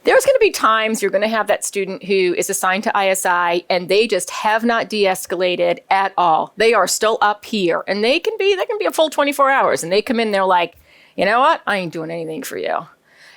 There's going to be times you're going to have that student who is assigned to ISI and they just have not de-escalated at all. They are still up here, and they can be a full 24 hours, and they come in, they're like, you know what? I ain't doing anything for you.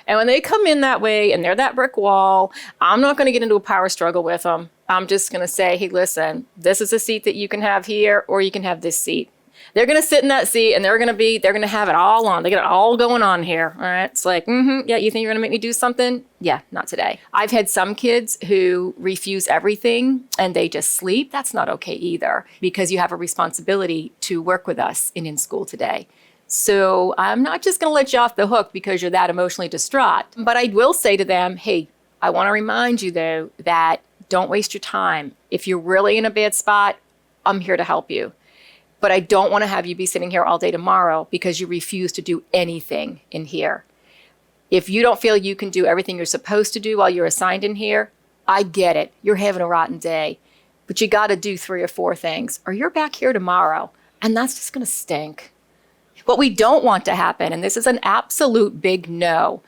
And when they come in that way and they're that brick wall, I'm not going to get into a power struggle with them. I'm just going to say, hey, listen, this is a seat that you can have here, or you can have this seat. They're going to sit in that seat, and they're going to have it all on. They got it all going on here. All right. It's like, yeah, you think you're going to make me do something? Yeah, not today. I've had some kids who refuse everything and they just sleep. That's not okay either, because you have a responsibility to work with us in school today. So I'm not just going to let you off the hook because you're that emotionally distraught. But I will say to them, hey, I want to remind you, though, that don't waste your time. If you're really in a bad spot, I'm here to help you. But I don't want to have you be sitting here all day tomorrow because you refuse to do anything in here. If you don't feel you can do everything you're supposed to do while you're assigned in here, I get it. You're having a rotten day. But you got to do 3 or 4 things, or you're back here tomorrow, and that's just going to stink. What we don't want to happen, and this is an absolute big no,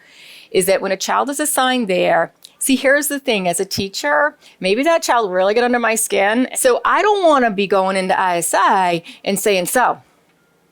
is that when a child is assigned there, see, here's the thing. As a teacher, maybe that child really got under my skin. So I don't want to be going into ISI and saying, so,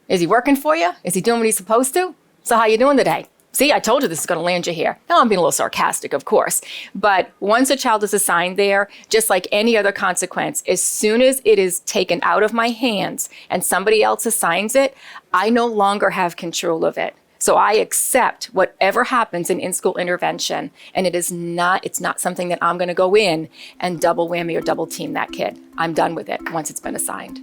is he working for you? Is he doing what he's supposed to? So how you doing today? See, I told you this is going to land you here. Now, I'm being a little sarcastic, of course. But once a child is assigned there, just like any other consequence, as soon as it is taken out of my hands and somebody else assigns it, I no longer have control of it. So I accept whatever happens in in-school intervention, and it's not something that I'm going to go in and double whammy or double team that kid. I'm done with it once it's been assigned.